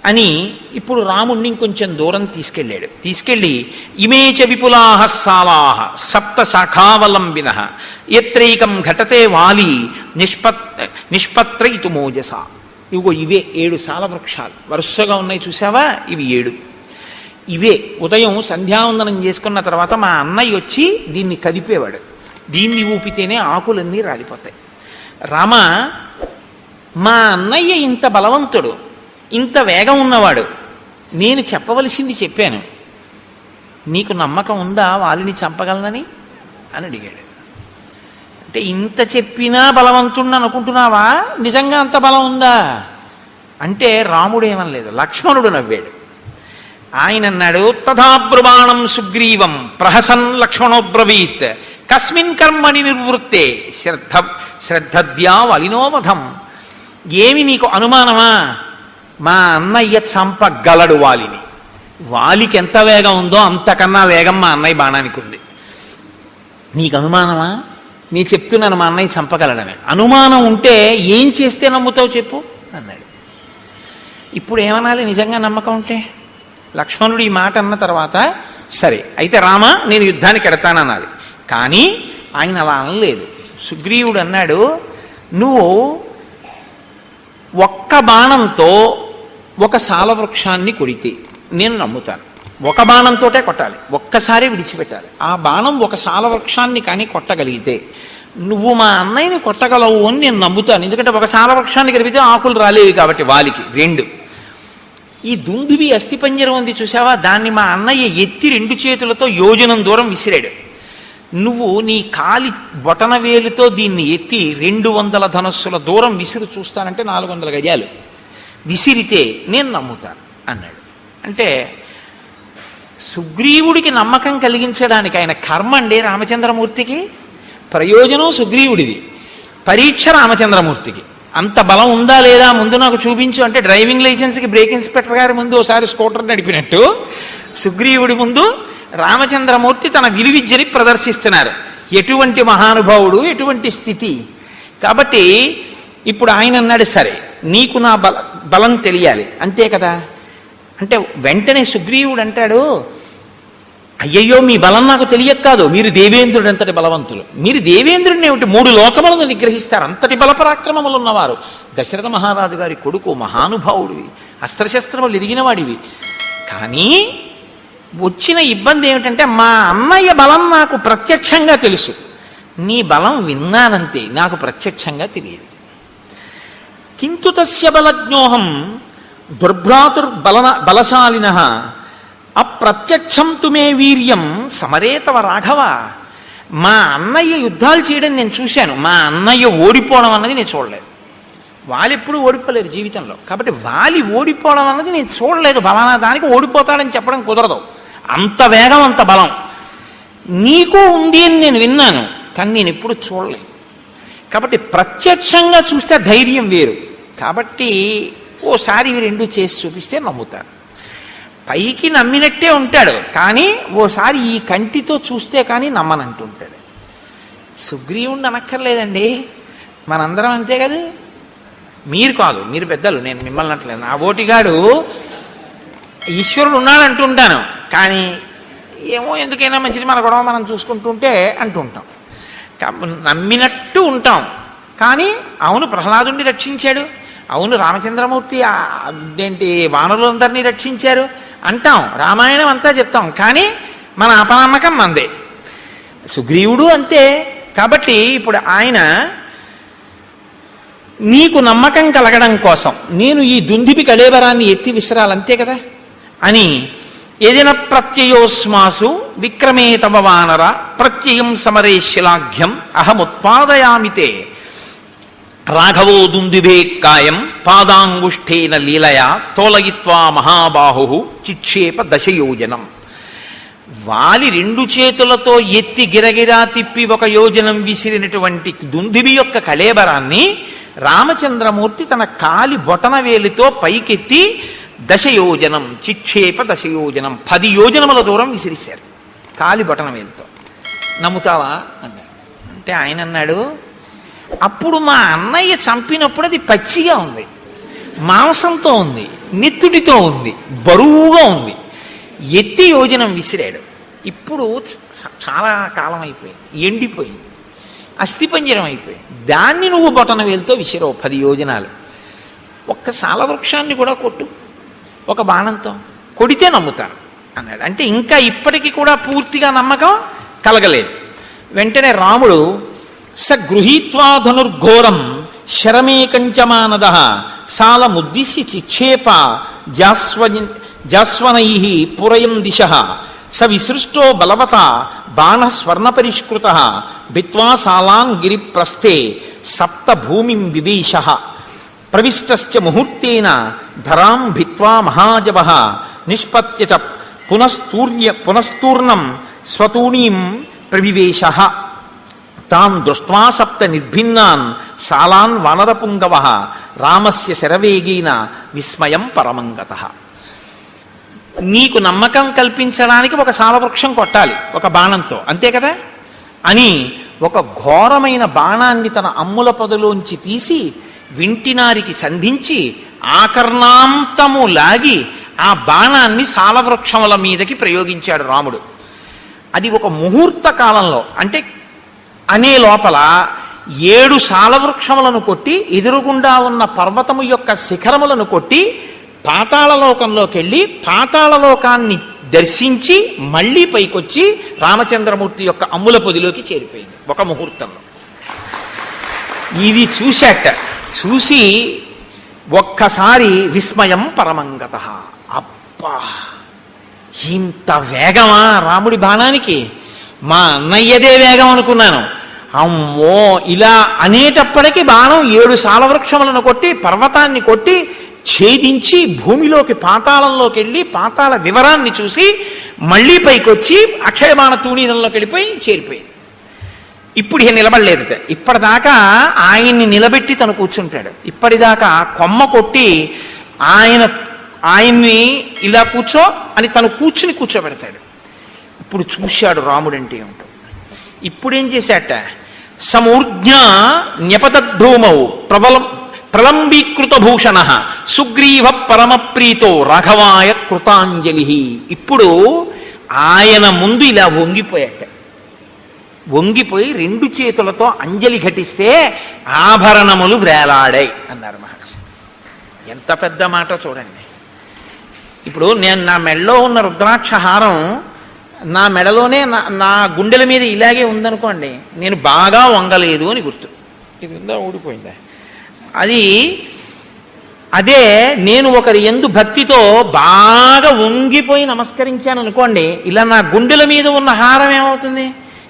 అని ఇప్పుడు రాముణ్ణి ఇంకొంచెం దూరం తీసుకెళ్ళి ఇమే చ విపులాహ సాలాహ సప్త శాఖావలంబిన ఎత్రైకం ఘటతే వాలి నిష్పత్రయితు మోజస. ఇవే 7 సాల వృక్షాలు వరుసగా ఉన్నాయి, చూసావా? ఇవి 7. ఇవే ఉదయం సంధ్యావందనం చేసుకున్న తర్వాత మా అన్నయ్య వచ్చి దీన్ని కదిపేవాడు. దీన్ని ఊపితేనే ఆకులన్నీ రాలిపోతాయి. రామ, మా అన్నయ్య ఇంత బలవంతుడు, ఇంత వేగం ఉన్నవాడు, నేను చెప్పవలసింది చెప్పాను, నీకు నమ్మకం ఉందా వాలిని చంపగలనని అని అడిగాడు. అంటే ఇంత చెప్పినా బలవంతుణ్ణి అనుకుంటున్నావా? నిజంగా అంత బలం ఉందా అంటే రాముడు ఏమనలేదు, లక్ష్మణుడు నవ్వాడు. ఆయన అన్నాడు, తథాబ్రువాణం సుగ్రీవం ప్రహసన్ లక్ష్మణోబ్రవీత్ కస్మిన్ కర్మణి నిర్వృత్తే శ్రద్ధద్యా వలినోవధం. ఏమి నీకు అనుమానమా? మా అన్నయ్య చంపగలడు వాలిని. వాలికి ఎంత వేగం ఉందో అంతకన్నా వేగం మా అన్నయ్య బాణానికి ఉంది. నీకు అనుమానమా? నీ చెప్తున్నాను మా అన్నయ్య చంపగలడని. అనుమానం ఉంటే ఏం చేస్తే నమ్ముతావు చెప్పు అన్నాడు. ఇప్పుడు ఏమనాలి నిజంగా నమ్మకం ఉంటే? లక్ష్మణుడు ఈ మాట అన్న తర్వాత సరే అయితే రామ నేను యుద్ధానికి ఎడతానన్నది. కానీ ఆయన అలా అనలేదు. సుగ్రీవుడు అన్నాడు, నువ్వు ఒక్క బాణంతో ఒక సాలవృక్షాన్ని కొడితే నేను నమ్ముతాను. ఒక బాణంతోటే కొట్టాలి, ఒక్కసారి విడిచిపెట్టాలి. ఆ బాణం ఒక సాలవృక్షాన్ని కానీ కొట్టగలిగితే నువ్వు మా అన్నయ్యని కొట్టగలవు అని నేను నమ్ముతాను. ఎందుకంటే ఒక సాలవృక్షాన్ని కలిపితే ఆకులు రాలేవి కాబట్టి వాలికి. 2 ఈ దుందుబి అస్థిపంజరం ఉంది చూసావా, దాన్ని మా అన్నయ్య ఎత్తి 2 చేతులతో యోజనం దూరం విసిరాడు. నువ్వు నీ కాలి బొటన వేలుతో దీన్ని ఎత్తి 200 ధనస్సుల దూరం విసిరి చూస్తానంటే 400 గజాలు విసిరితే నేను నమ్ముతాను అన్నాడు. అంటే సుగ్రీవుడికి నమ్మకం కలిగించడానికి ఆయన కర్మ అండి రామచంద్రమూర్తికి, ప్రయోజనం సుగ్రీవుడిది, పరీక్ష రామచంద్రమూర్తికి. అంత బలం ఉందా లేదా ముందు నాకు చూపించు అంటే డ్రైవింగ్ లైసెన్స్కి బ్రేక్ ఇన్స్పెక్టర్ గారి ముందు ఒకసారి స్కూటర్ నడిపినట్టు సుగ్రీవుడి ముందు రామచంద్రమూర్తి తన విలువిద్యని ప్రదర్శిస్తున్నారు. ఎటువంటి మహానుభావుడు, ఎటువంటి స్థితి. కాబట్టి ఇప్పుడు ఆయన అన్నాడు, సరే నీకు నా బలం తెలియాలి అంతే కదా. అంటే వెంటనే సుగ్రీవుడు అంటాడు, అయ్యయ్యో మీ బలం నాకు తెలియక కాదు, మీరు దేవేంద్రుడు అంతటి బలవంతులు. మీరు దేవేంద్రుడిని ఏమిటి 3 లోకములను నిగ్రహిస్తారు, అంతటి బలపరాక్రమములు ఉన్నవారు. దశరథ మహారాజు గారి కొడుకు, మహానుభావుడివి, అస్త్రశస్త్రములు ఎరిగినవాడివి. కానీ వచ్చిన ఇబ్బంది ఏమిటంటే మా అన్నయ్య బలం నాకు ప్రత్యక్షంగా తెలుసు, నీ బలం విన్నానంతే, నాకు ప్రత్యక్షంగా తెలియదు. కింతు తస్య బలజ్ఞోహం బలశాలిన అప్రత్యక్షం తుమే వీర్యం సమరేతవ రాఘవ. మా అన్నయ్య యుద్ధాలు చేయడం నేను చూశాను, మా అన్నయ్య ఓడిపోవడం అన్నది నేను చూడలేదు. వాళ్ళెప్పుడు ఓడిపోలేరు జీవితంలో, కాబట్టి వాలి ఓడిపోవడం అన్నది నేను చూడలేదు. బలానా దానికి ఓడిపోతాడని చెప్పడం కుదరదు. అంత వేగం, అంత బలం నీకు ఉంది అని నేను విన్నాను, కానీ నేను ఎప్పుడు చూడలేదు. కాబట్టి ప్రత్యక్షంగా చూస్తే ధైర్యం వేరు. కాబట్టి ఓసారి ఇవి 2 చేసి చూపిస్తే నమ్ముతాడు. పైకి నమ్మినట్టే ఉంటాడు, కానీ ఓసారి ఈ కంటితో చూస్తే కానీ నమ్మనంటుంటాడు. సుగ్రీవుణ్ణి అనక్కర్లేదండి, మనందరం అంతే కదా. మీరు కాదు, మీరు పెద్దలు, నేను మిమ్మల్ని అంటలేదు. నా ఓటిగాడు ఈశ్వరుడు ఉన్నాడు అంటుంటాను, కానీ ఏమో ఎందుకైనా మంచిది మన గొడవ మనం చూసుకుంటుంటే అంటుంటాం. నమ్మినట్టు ఉంటాం, కానీ అవును ప్రహ్లాదుని రక్షించాడు, అవును రామచంద్రమూర్తి అదేంటి వానరులందరినీ రక్షించారు అంటాం, రామాయణం అంతా చెప్తాం, కానీ మన అపనమ్మకం మందే. సుగ్రీవుడు అంతే. కాబట్టి ఇప్పుడు ఆయన నీకు నమ్మకం కలగడం కోసం నేను ఈ దుందిపి కళేబరాన్ని ఎత్తి విసరాలంతే కదా అని, ఏదైనా ప్రత్యయోస్మాసు విక్రమే తవ వానర ప్రత్యయం సమరే శిలాఘ్యం అహముత్పాదయామితే రాఘవో దుందుభే కాయం పాదాంగుష్ఠేన లీలయా తోలయిత్వా మహాబాహు చిక్షేప దశయోజనం. వాలి 2 చేతులతో ఎత్తి గిరగిరా తిప్పి 1 యోజనం విసిరినటువంటి దుందుభి యొక్క కళేబరాన్ని రామచంద్రమూర్తి తన కాలి బొటన వేలితో పైకెత్తి దశయోజనం చిక్షేప దశయోజనం 10 యోజనముల దూరం విసిరిశారు కాలి బొటన వేలితో. నమ్ముతావా అన్నాడు. అంటే ఆయన అన్నాడు, అప్పుడు మా అన్నయ్య చంపినప్పుడు అది పచ్చిగా ఉంది, మాంసంతో ఉంది, నెత్తుడితో ఉంది, బరువుగా ఉంది. ఎత్తి యోజనం విసిరాడు. ఇప్పుడు చాలా కాలం అయిపోయింది, ఎండిపోయింది, అస్థిపంజరం అయిపోయింది. దాన్ని నువ్వు బొటన వేలుతో విసిరావు 10 యోజనాలు. ఒక్క సాలవృక్షాన్ని కూడా కొట్టు ఒక బాణంతో, కొడితే నమ్ముతాను అన్నాడు. అంటే ఇంకా ఇప్పటికీ కూడా పూర్తిగా నమ్మకం కలగలేదు. వెంటనే రాముడు స గృహీత్వా ధనుర్ఘోరం శరమేకంచమానద సాలముద్దిశ్య చిక్షేప జాస్వనై పురయం దిశ స విసృష్టో బలవత బాణస్వర్ణపరిష్కృత భిత్వా సాలాన్ గిరిప్రస్థే సప్త భూమిం వివేశ ప్రవిష్టశ్చ ముహూర్తేన ధరాం భిత్వా మహాజవ నిష్పత్య చ పునస్తూర్ణం స్వతూణీం ప్రవివేశ తాన్ దృష్ట్వా సప్త నిర్భిన్నాన్ సాలాన్ వానరపుంగవ రామస్య శరవేగేన విస్మయం పరమంగత. నీకు నమ్మకం కల్పించడానికి ఒక సాలవృక్షం కొట్టాలి ఒక బాణంతో, అంతే కదా అని ఒక ఘోరమైన బాణాన్ని తన అమ్ముల పొదలోంచి తీసి వింటినారికి సంధించి ఆకర్ణాంతము లాగి ఆ బాణాన్ని సాలవృక్షముల మీదకి ప్రయోగించాడు రాముడు. అది ఒక ముహూర్త కాలంలో, అంటే అనే లోపల 7 సాలవృక్షములను కొట్టి ఎదురుగుండా ఉన్న పర్వతము యొక్క శిఖరములను కొట్టి పాతాళలోకంలోకి వెళ్ళి పాతాళలోకాన్ని దర్శించి మళ్ళీ పైకొచ్చి రామచంద్రమూర్తి యొక్క అమ్ముల పొదిలోకి చేరిపోయింది ఒక ముహూర్తంలో. ఇది చూశాట. చూసి ఒక్కసారి విస్మయం పరమంగత. అబ్బా, ఇంత వేగమా రాముడి బాణానికి? మా అన్నయ్యదే వేగం అనుకున్నాను. అమ్మో, ఇలా అనేటప్పటికీ బాణం 7 సాలవృక్షములను కొట్టి పర్వతాన్ని కొట్టి ఛేదించి భూమిలోకి పాతాళంలోకి వెళ్ళి పాతాళ వివరాన్ని చూసి మళ్ళీ పైకొచ్చి అక్షయబాణ తూణీరంలోకి వెళ్ళిపోయి చేరిపోయింది. ఇప్పుడు ఇక నిలబడలేదు. ఇప్పటిదాకా ఆయన్ని నిలబెట్టి తను కూర్చుంటాడు. ఇప్పటిదాకా కొమ్మ కొట్టి ఆయన్ని ఇలా కూర్చో అని తను కూర్చోబెడతాడు. ఇప్పుడు చూశాడు రాముడంటే ఏమిటో. ఇప్పుడేం చేశాట? సమూర్ధ్య న్యపతద్ధూమౌ ప్రలంబీకృత భూషణ సుగ్రీవ పరమప్రీతో రాఘవాయ కృతాంజలి. ఇప్పుడు ఆయన ముందు ఇలా వంగిపోయి 2 చేతులతో అంజలి ఘటిస్తే ఆభరణములు వ్రేలాడాయి అన్నారు మహర్షి. ఎంత పెద్ద మాట చూడండి. ఇప్పుడు నేను నా మెడలో ఉన్న రుద్రాక్షహారం నా మెడలోనే నా గుండెల మీద ఇలాగే ఉందనుకోండి, నేను బాగా వంగలేదు అని గుర్తు. ఇది ఉందా, ఊడిపోయిందా? అదే నేను ఒకరి యందు భక్తితో బాగా వంగిపోయి నమస్కరించాను అనుకోండి, ఇలా నా గుండెల మీద ఉన్న హారం ఏమవుతుంది?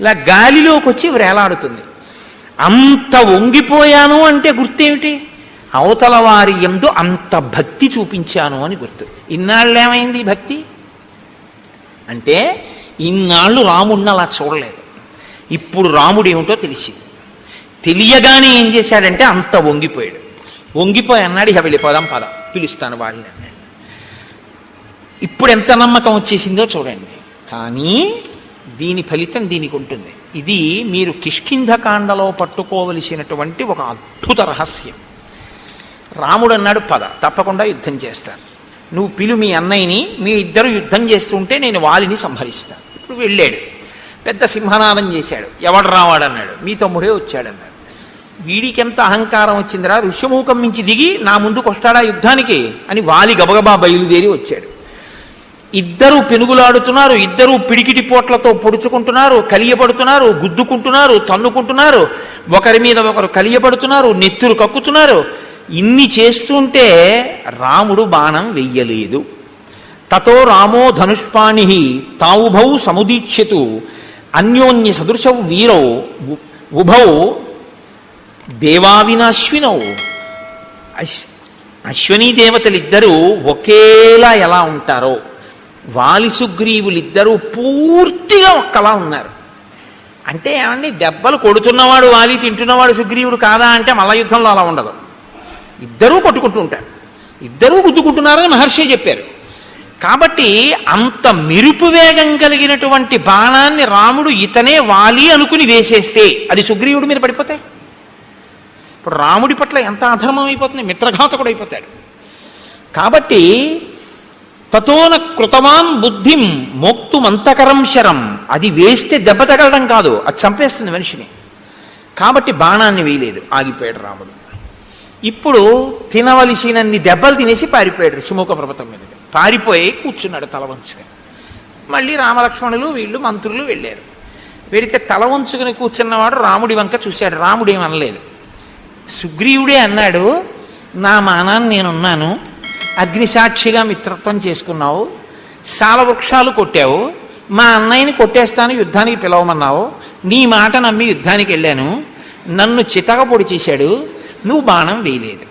ఇలా గాలిలోకి వచ్చి వ్రేలాడుతుంది. అంత వంగిపోయాను అంటే గుర్తేమిటి? అవతల వారి యందు అంత భక్తి చూపించాను అని గుర్తు. ఇన్నాళ్ళు ఏమైంది భక్తి అంటే? ఇన్నాళ్ళు రాముడిని అలా చూడలేదు. ఇప్పుడు రాముడు ఏమిటో తెలిసింది. తెలియగానే ఏం చేశాడంటే అంత వంగిపోయాడు. వంగిపోయి అన్నాడు, ఇక వెళ్ళిపోదాం పద, పిలుస్తాను వాళ్ళని అన్నాడు. ఇప్పుడు ఎంత నమ్మకం వచ్చేసిందో చూడండి. కానీ దీని ఫలితం దీనికి ఉంటుంది. ఇది మీరు కిష్కింధకాండలో పట్టుకోవలసినటువంటి ఒక అద్భుత రహస్యం. రాముడు అన్నాడు, పద, తప్పకుండా యుద్ధం చేస్తాను, నువ్వు పిలు మీ అన్నయ్యని, మీ ఇద్దరు యుద్ధం చేస్తుంటే నేను వాలిని సంహరిస్తాను. ఇప్పుడు వెళ్ళాడు, పెద్ద సింహనాదం చేశాడు. ఎవడు రావాడన్నాడు, మీ తమ్ముడే వచ్చాడన్నాడు. వీడికెంత అహంకారం వచ్చిందిరా, ఋష్యమూకం మించి దిగి నా ముందుకు వస్తాడా యుద్ధానికి అని వాలి గబగబా బయలుదేరి వచ్చాడు. ఇద్దరు పెనుగులాడుతున్నారు, ఇద్దరు పిడికిటి పోట్లతో పొడుచుకుంటున్నారు, కలియబడుతున్నారు, గుద్దుకుంటున్నారు, తన్నుకుంటున్నారు, ఒకరి మీద ఒకరు కలియబడుతున్నారు, నెత్తురు కక్కుతున్నారు. ఇన్ని చేస్తుంటే రాముడు బాణం వెయ్యలేదు. తతో రామో ధనుష్పాణి తావుభౌ సముదీక్ష్యతు అన్యోన్య సదృశౌ వీరౌ ఉభౌ దేవావినాశ్వినౌ. అశ్వనీ దేవతలిద్దరూ ఒకేలా ఎలా ఉంటారో వాలి సుగ్రీవులిద్దరూ పూర్తిగా ఒక్కలా ఉన్నారు. అంటే ఏమండి, దెబ్బలు కొడుతున్నవాడు వాలి, తింటున్నవాడు సుగ్రీవుడు కాదా అంటే మల్ల యుద్ధంలో అలా ఉండదు. ఇద్దరూ కొట్టుకుంటూ ఉంటారు, ఇద్దరూ గుద్దుకుంటున్నారని మహర్షి చెప్పారు. కాబట్టి అంత మెరుపు వేగం కలిగినటువంటి బాణాన్ని రాముడు ఇతనే వాలి అనుకుని వేసేస్తే అది సుగ్రీవుడి మీద పడిపోతే ఇప్పుడు రాముడి పట్ల ఎంత అధర్మం అయిపోతుంది, మిత్రఘాతకుడు అయిపోతాడు. కాబట్టి తతోన కృతవాన్ బుద్ధిం మోక్తుమంతకరం శరం, అది వేస్తే దెబ్బ తగలడం కాదు, అది చంపేస్తుంది మనిషిని. కాబట్టి బాణాన్ని వేయలేదు, ఆగిపోయాడు రాముడు. ఇప్పుడు తినవలసినన్ని దెబ్బలు తినేసి పారిపోయాడు ఋషిముఖ పర్వతం మీదకి. పారిపోయి కూర్చున్నాడు తల వంచుకొని. మళ్ళీ రామలక్ష్మణులు వీళ్ళు మంత్రులు వెళ్ళారు. వెడితే తల వంచుకుని కూర్చున్నవాడు రాముడి వంక చూశాడు. రాముడు ఏమనలేదు. సుగ్రీవుడే అన్నాడు, నా మానాన్ని నేనున్నాను, అగ్నిసాక్షిగా మిత్రత్వం చేసుకున్నావు, సాలవృక్షాలు కొట్టావు, మా అన్నయ్యని కొట్టేస్తాను యుద్ధానికి పిలవమన్నావు, నీ మాట నమ్మి యుద్ధానికి వెళ్ళాను, నన్ను చితక పొడి చేశాడు, నువ్వు బాణం వేయలేదు.